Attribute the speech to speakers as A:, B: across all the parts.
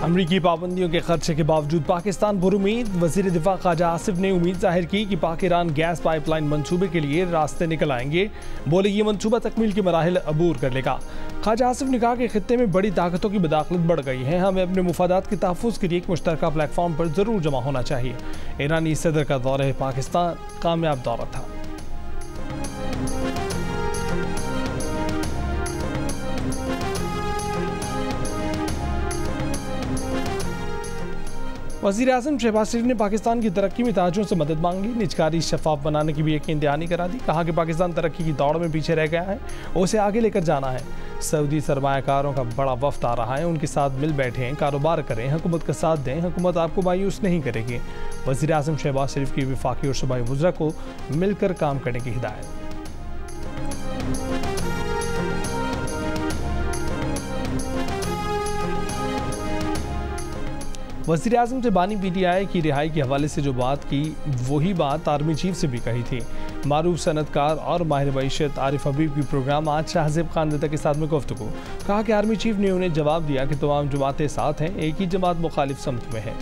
A: अमरीकी पाबंदियों के खर्चे के बावजूद पाकिस्तान पुरुमीद। वजीर दिफा ख्वाजा आसिफ ने उम्मीद जाहिर की कि पाक ईरान गैस पाइपलाइन मंसूबे के लिए रास्ते निकल आएंगे। बोले ये मंसूबा तकमील के मराहिल अबूर कर लेगा। ख्वाजा आसिफ ने कहा कि खित्ते में बड़ी ताकतों की बदाखलत बढ़ गई है, हमें अपने मुफादात के तहफ़्फ़ुज़ के लिए एक मुश्तरका प्लेटफॉर्म पर ज़रूर जमा होना चाहिए। ईरानी सदर का दौरा पाकिस्तान कामयाब दौरा था। वज़ीर आज़म शहबाज शरीफ ने पाकिस्तान की तरक्की में ताजों से मदद मांगी। निजकारी शफाफ बनाने की भी यकीन दहानी करा दी। कहा कि पाकिस्तान तरक्की की दौड़ में पीछे रह गया है, उसे आगे लेकर जाना है। सऊदी सरमायाकारों का बड़ा वफ्द आ रहा है, उनके साथ मिल बैठे, कारोबार करें, हुकूमत का साथ दें, हुकूमत आपको मायूस नहीं करेगी। वज़ीर आज़म शहबाज शरीफ की वफाकी और सूबाई वज़रा को मिलकर काम करने की हिदायत। वज़ीर आज़म से बानी PTI की रिहाई के हवाले से जो बात की, वही बात आर्मी चीफ से भी कही थी। मारूफ सनतकार और माहिर मईशत आरिफ हबीब की प्रोग्राम आज शाहज़ेब खान नेता के साथ में गुफ्तगू। कहा कि आर्मी चीफ ने उन्हें जवाब दिया कि तमाम जमातें साथ हैं, एक ही जमात मुखालिफ समत में है।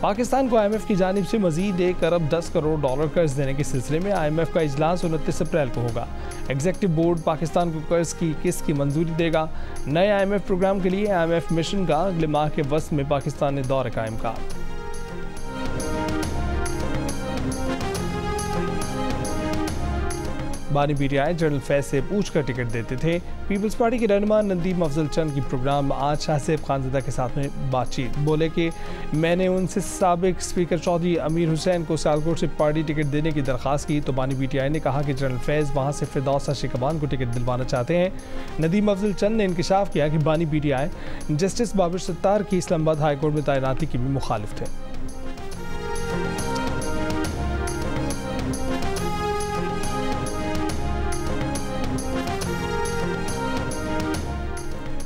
A: पाकिस्तान को IMF की जानिब से मजीद $1 अरब 10 करोड़ कर्ज देने के सिलसिले में IMF का इजलास 29 अप्रैल को होगा। एग्जीक्यूटिव बोर्ड पाकिस्तान को कर्ज की किस्त की मंजूरी देगा। नए IMF प्रोग्राम के लिए IMF मिशन का अगले माह के वस्त में पाकिस्तान ने दौरे कायम का। बानी PTI जनरल फैज से पूछकर टिकट देते थे। पीपल्स पार्टी के रहनुमा नदीम अफजल चंद की प्रोग्राम आज शाहज़ेब खानज़दा के साथ में बातचीत। बोले कि मैंने उनसे साबिक स्पीकर चौधरी अमीर हुसैन को सियालकोट से पार्टी टिकट देने की दरख्वास्त की, तो बानी PTI ने कहा कि जनरल फैज़ वहाँ से फिरदौसा शिकबान को टिकट दिलवाना चाहते हैं। नदीम अफजल चंद ने इंकशाफ किया कि बानी PTI जस्टिस बाबर सत्तार की इस्लामाबाद हाईकोर्ट में तैनाती की भी मुखालिफ थे।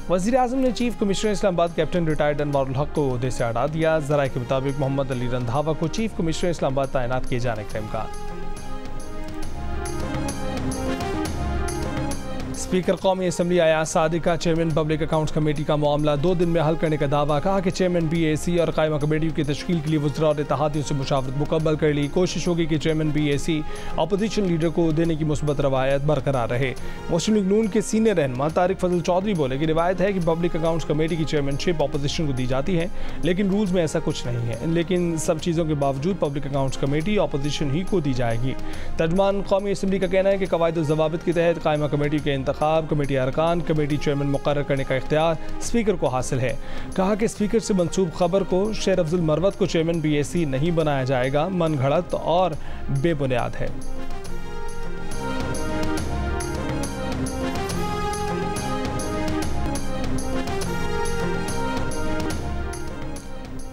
A: वज़ीर आज़म ने chief commissioner Islamabad captain retired Anwarul हक को ओहदे से हटा दिया। ज़राए के मुताबिक मोहम्मद अली रंधावा को चीफ कमिश्नर इस्लामाबाद तैनात किए जाने का इम्कान। स्पीकर कौमी असम्बली अयाज सादिक का चेयरमैन पब्लिक अकाउंट्स कमेटी का मामला 2 दिन में हल करने का दावा। कहा कि चेयरमैन BAC और कायमा कमेटियों की तश्कील के लिए वज़रा और इत्तेहादियों से मुशावरत मुकम्मल कर ली। कोशिश होगी कि चेयरमैन BAC अपोजिशन लीडर को देने की मुस्बत रवायत बरकरार रहे। मुस्लिम लीग नून के सीनियर रहनुमा तारिक फजल चौधरी बोले कि रिवायत है कि पब्लिक अकाउंट्स कमेटी की चेयरमैनशिप अपोजिशन को दी जाती है, लेकिन रूल्स में ऐसा कुछ नहीं है। लेकिन सब चीज़ों के बावजूद पब्लिक अकाउंट्स कमेटी अपोजिशन ही को दी जाएगी। तर्जमान कौमी असम्बली का कहना है कि कवायद और ज़वाबित के तहत कायमा कमेटी के इंतखाब, कमेटी अरकान, कमेटी चेयरमैन मुकर्रर करने का इख्तियार स्पीकर को हासिल है। कहा कि स्पीकर से मंसूब खबर को शेर अफजल मरवत को चेयरमैन BAC नहीं बनाया जाएगा, मन घड़त और बेबुनियाद है।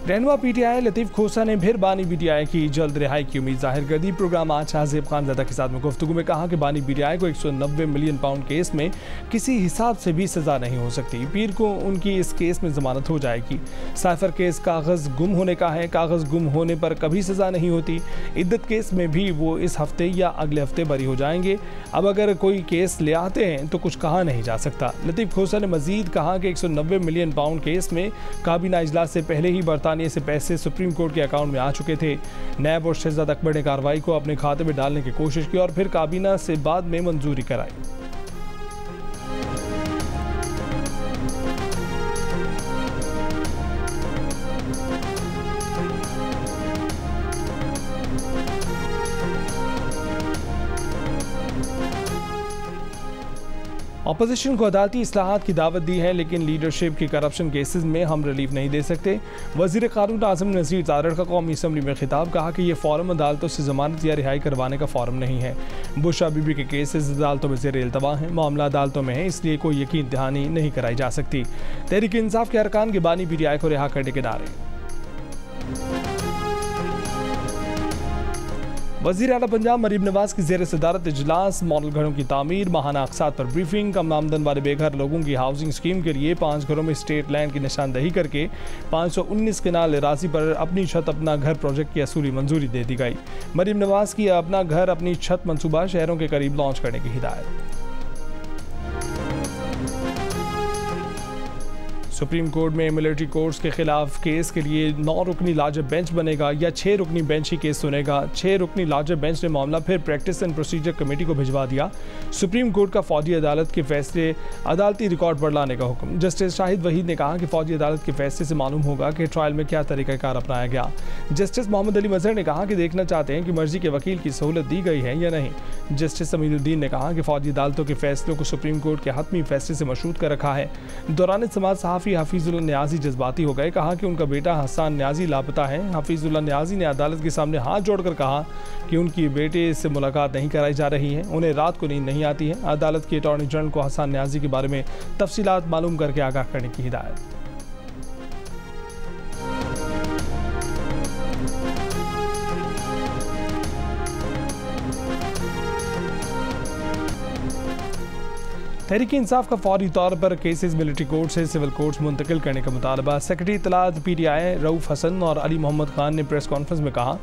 A: रहनुमा PTI लतीफ़ खोसा ने फिर बानी PTI की जल्द रिहाई की उम्मीद जाहिर कर दी। प्रोग्राम आज शाहज़ेब खानज़दा के साथ में गुफ्तगू में कहा कि बानी PTI को 190 मिलियन पाउंड केस में किसी हिसाब से भी सज़ा नहीं हो सकती। पीर को उनकी इस केस में ज़मानत हो जाएगी। साइफर केस कागज़ गुम होने का है, कागज़ गुम होने पर कभी सज़ा नहीं होती। इद्दत केस में भी वो इस हफ्ते या अगले हफ्ते बरी हो जाएंगे। अब अगर कोई केस ले आते हैं तो कुछ कहा नहीं जा सकता। लतीफ़ खोसा ने मज़ीद कहा कि 190 मिलियन पाउंड केस में काबीना इजलास से पहले ही से पैसे सुप्रीम कोर्ट के अकाउंट में आ चुके थे। नैब और शहजाद अकबर ने कार्रवाई को अपने खाते में डालने की कोशिश की और फिर काबीना से बाद में मंजूरी कराई। अपोजिशन को अदालती इस्लाहात की दावत दी है, लेकिन लीडरशिप की करप्शन केसेस में हम रिलीफ नहीं दे सकते। वज़ीर क़ानून आज़म नज़ीर तारड़ का कौमी असम्बली में खिताब। कहा कि ये फ़ॉरम अदालतों से ज़मानत या रिहाई करवाने का फ़ॉरम नहीं है। बुशरा बीबी के केसेस अदालतों में ज़ेर इल्तवा हैं, मामला अदालतों में है, इसलिए कोई यकीन दहानी नहीं कराई जा सकती। तहरीक इंसाफ के अरकान के बानी PTI को रिहा करने के नारे। वज़ीर आला पंजाब मरीम नवाज की ज़ेर सदारत इजलास। मॉडल घरों की तामीर, माहाना अक़सात पर ब्रीफिंग। कम आमदन वाले बेघर लोगों की हाउसिंग स्कीम के लिए 5 घरों में स्टेट लैंड की निशानदही करके 519 कनाल राजी पर अपनी छत अपना घर प्रोजेक्ट की असूली मंजूरी दे दी गई। मरीम नवाज की अपना घर अपनी छत मनसूबा शहरों के करीब लॉन्च करने की हिदायत। सुप्रीम कोर्ट में मिलिट्री कोर्ट्स के खिलाफ केस के लिए 9 रुकनी लार्जर बेंच बनेगा या 6 रुकनी बेंच ही केस सुनेगा। 6 रुकनी लार्जर बेंच ने मामला फिर प्रैक्टिस एंड प्रोसीजर कमेटी को भिजवा दिया। सुप्रीम कोर्ट का फौजी अदालत के फैसले अदालती रिकॉर्ड पर लाने का हुक्म। जस्टिस शाहिद वहीद ने कहा कि फौजी अदालत के फैसले से मालूम होगा कि ट्रायल में क्या तरीकाकार अपनाया गया। जस्टिस मोहम्मद अली मजहर ने कहा कि देखना चाहते हैं कि मर्जी के वकील की सहूलत दी गई है या नहीं। जस्टिस अमीनुद्दीन ने कहा कि फौजी अदालतों के फैसलों को सुप्रीम कोर्ट के हतमी फैसले से मशरूत कर रखा है। दौरान समाज सहाफ़ी हफीजुल्लाह न्याजी जज्बाती हो गए। कहा कि उनका बेटा हसन न्याजी लापता है। हफीजुल्लाह न्याजी ने अदालत के सामने हाथ जोड़कर कहा कि उनकी बेटे से मुलाकात नहीं कराई जा रही है, उन्हें रात को नींद नहीं आती है। अदालत के अटॉर्नी जनरल को हसन न्याजी के बारे में तफसीलात मालूम करके आगाह करने की हिदायत। तहरीक इंसाफ का फौरी तौर पर केसेस मिलिट्री कोर्ट से सिविल कोर्ट्स मुंतकिल करने का मुतालबा। सेक्रेटरी इत्तलात PTI रऊफ हसन और अली मोहम्मद खान ने प्रेस कॉन्फ्रेंस में कहा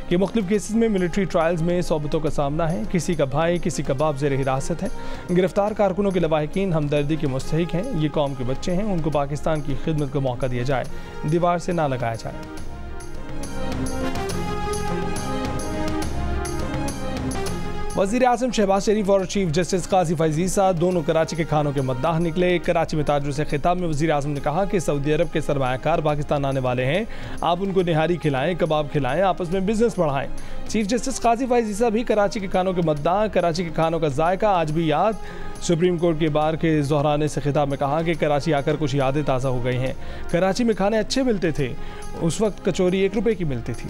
A: कि मुख्तलिफ केसेस में मिलिट्री ट्रायल्स में सोबतों का सामना है। किसी का भाई, किसी का बाप ज़ेर हिरासत है। गिरफ्तार कारकुनों के लवाहिकीन हमदर्दी के मुस्तहिक हैं। ये कौम के बच्चे हैं, उनको पाकिस्तान की खिदमत का मौका दिया जाए, दीवार से ना लगाया जाए। वज़ीर आज़म शहबाज शरीफ और चीफ जस्टिस काजी फैज़ ईसा दोनों कराची के खानों के मद्दाह निकले। कराची में ताजरों से खिताब में वज़ीर आज़म ने कहा कि सऊदी अरब के सरमायाकार पाकिस्तान आने वाले हैं, आप उनको निहारी खिलाएं, कबाब खिलाएं, आपस में बिजनेस बढ़ाएं। चीफ जस्टिस काजी फैज़ ईसा भी कराची के खानों के मद्दाह। कराची के खानों का जायका आज भी याद। सुप्रीम कोर्ट के बार के दोहराने से खिताब में कहा कि कराची आकर कुछ यादें ताज़ा हो गई हैं। कराची में खाने अच्छे मिलते थे, उस वक्त कचौरी 1 रुपये की मिलती थी।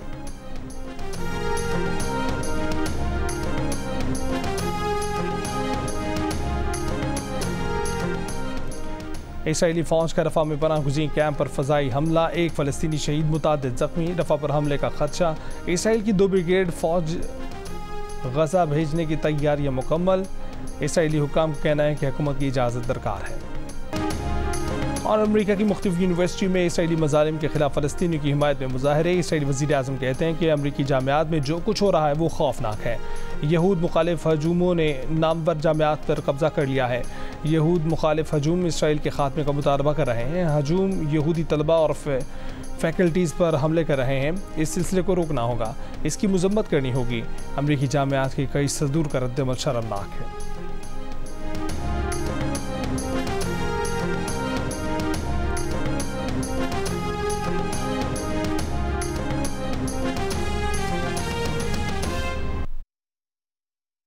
A: इसराइली फौज का रफा में पनाह गुज़ीन कैंप पर फ़ज़ाई हमला, 1 फ़लस्तीनी शहीद, मुतादिद ज़ख्मी। रफा पर हमले का खदशा। इसराइल की 2 ब्रिगेड फ़ौज गज़ा भेजने की तैयारियाँ मुकम्मल। इसराइली हुक्काम का कहना है कि हुकूमत की इजाज़त दरकार है। और अमेरिका की मुख्तलिफ यूनिवर्सिटी में इसराइली मज़ालिम के खिलाफ फ़लस्तीनियों की हिमायत में मुज़ाहरे। इसराइली वज़ीर आज़म कहते हैं कि अमेरिकी जामियात में जो कुछ हो रहा है वो खौफनाक है। यहूद मुखालिफ हजूमों ने नामवर जामियात पर कब्ज़ा कर लिया है। यहूद मुखालिफ हजूम इसराइल के खात्मे का मुतालबा कर रहे हैं। हजूम यहूदी तलबा और फैकल्टीज़ पर हमले कर रहे हैं। इस सिलसिले को रोकना होगा, इसकी मजम्मत करनी होगी। अमेरिकी जामियात के कई सदूर का रद्द अमल शर्मनाक है।